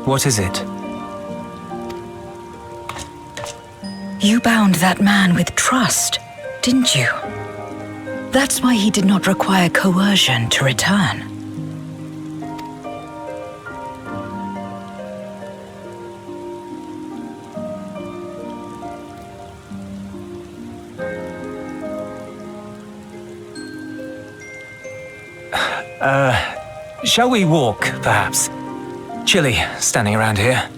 What is it? You bound that man with trust, didn't you? That's why he did not require coercion to return. Shall we walk, perhaps? Chilly, standing around here.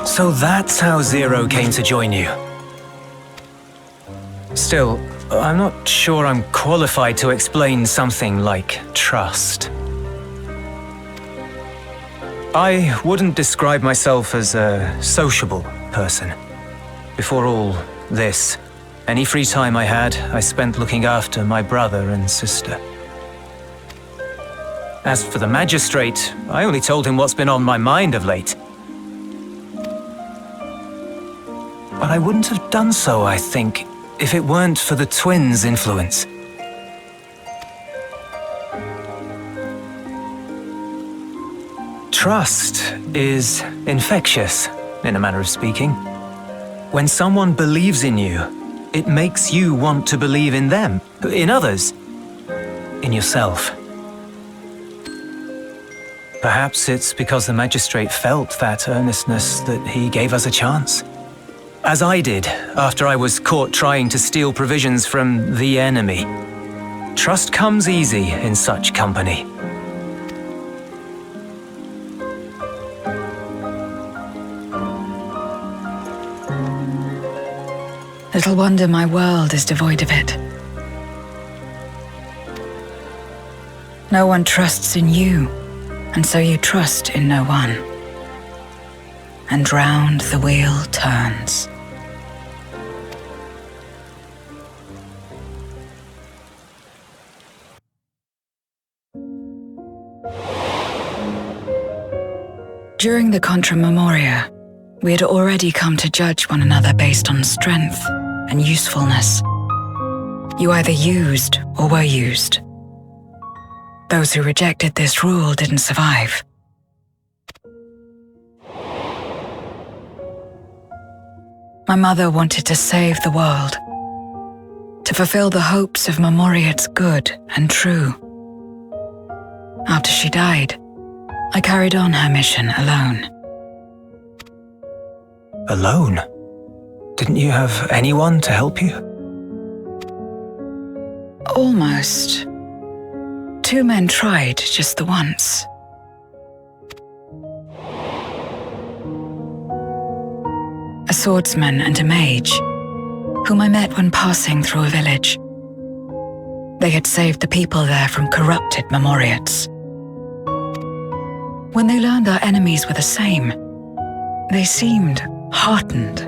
So that's how Zero came to join you. Still, I'm not sure I'm qualified to explain something like trust. I wouldn't describe myself as a sociable person. Before all this, any free time I had, I spent looking after my brother and sister. As for the magistrate, I only told him what's been on my mind of late. But I wouldn't have done so, I think, if it weren't for the twins' influence. Trust is infectious, in a manner of speaking. When someone believes in you, it makes you want to believe in them, in others, in yourself. Perhaps it's because the magistrate felt that earnestness that he gave us a chance. As I did after I was caught trying to steal provisions from the enemy. Trust comes easy in such company. Little wonder my world is devoid of it. No one trusts in you, and so you trust in no one. And round the wheel turns. During the Contra Memoria, we had already come to judge one another based on strength and usefulness. You either used or were used. Those who rejected this rule didn't survive. My mother wanted to save the world, to fulfill the hopes of Memoria's good and true. After she died, I carried on her mission alone. Alone? Didn't you have anyone to help you? Almost. 2 men tried just the once. A swordsman and a mage, whom I met when passing through a village. They had saved the people there from corrupted Memoriates. When they learned our enemies were the same, they seemed heartened.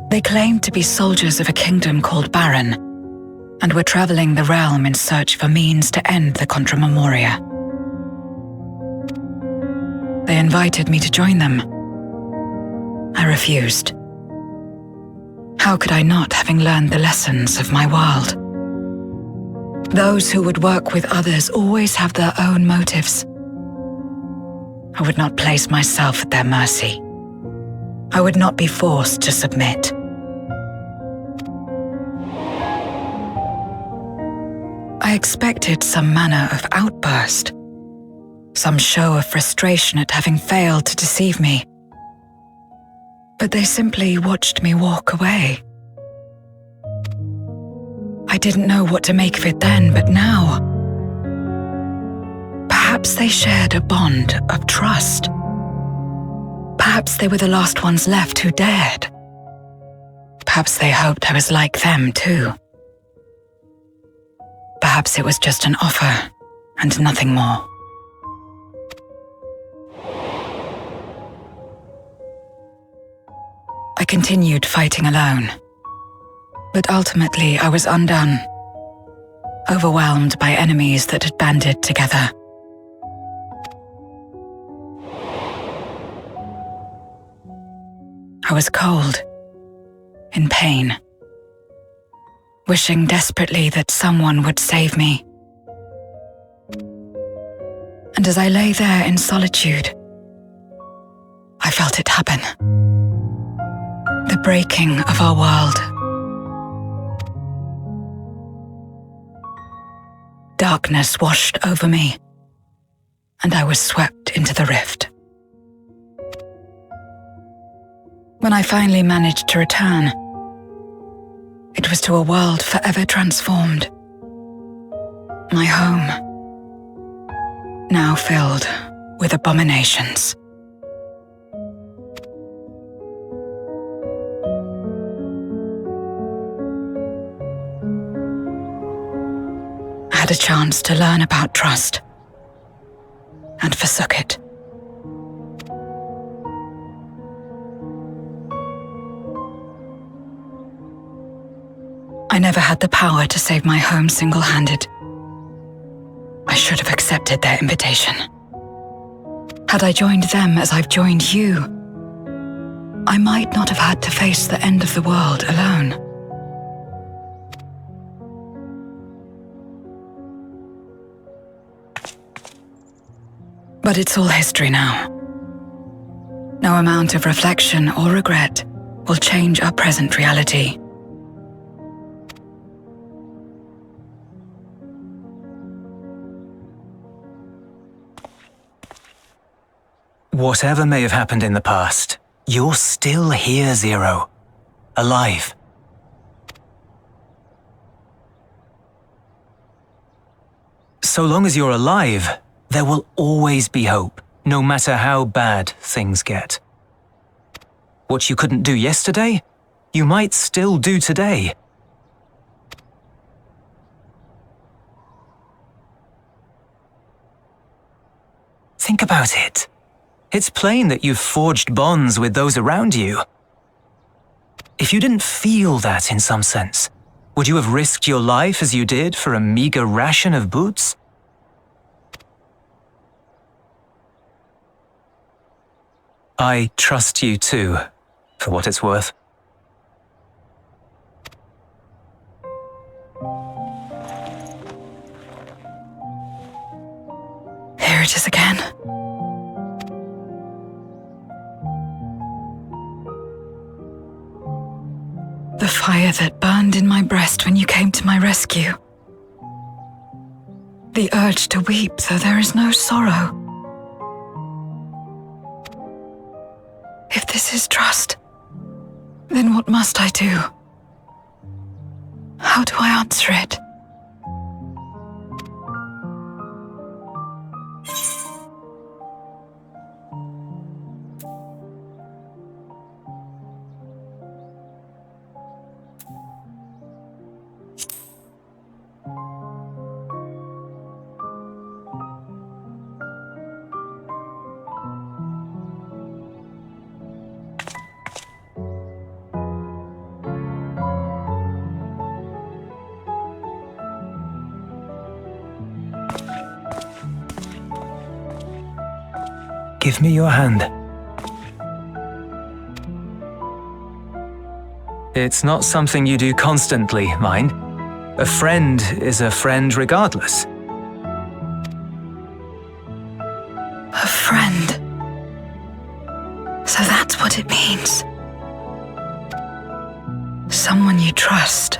They claimed to be soldiers of a kingdom called Baron, and were traveling the realm in search for means to end the Contra Memoria. They invited me to join them. I refused. How could I not, having learned the lessons of my world? Those who would work with others always have their own motives. I would not place myself at their mercy. I would not be forced to submit. I expected some manner of outburst, some show of frustration at having failed to deceive me. But they simply watched me walk away. I didn't know what to make of it then, but now, perhaps they shared a bond of trust. Perhaps they were the last ones left who dared. Perhaps they hoped I was like them too. Perhaps it was just an offer and nothing more. I continued fighting alone, but ultimately I was undone, overwhelmed by enemies that had banded together. I was cold, in pain, wishing desperately that someone would save me. And as I lay there in solitude, I felt it happen. The breaking of our world. Darkness washed over me, and I was swept into the rift. When I finally managed to return, it was to a world forever transformed. My home, now filled with abominations. I had a chance to learn about trust, and forsook it. I never had the power to save my home single-handed. I should have accepted their invitation. Had I joined them as I've joined you, I might not have had to face the end of the world alone. But it's all history now. No amount of reflection or regret will change our present reality. Whatever may have happened in the past, you're still here, Zero. Alive. So long as you're alive, there will always be hope, no matter how bad things get. What you couldn't do yesterday, you might still do today. Think about it. It's plain that you've forged bonds with those around you. If you didn't feel that in some sense, would you have risked your life as you did for a meager ration of boots? I trust you too, for what it's worth. Here it is again. The fire that burned in my breast when you came to my rescue. The urge to weep though there is no sorrow. If this is trust, then what must I do? How do I answer it? Give me your hand. It's not something you do constantly, mind. A friend is a friend regardless. A friend. So that's what it means. Someone you trust.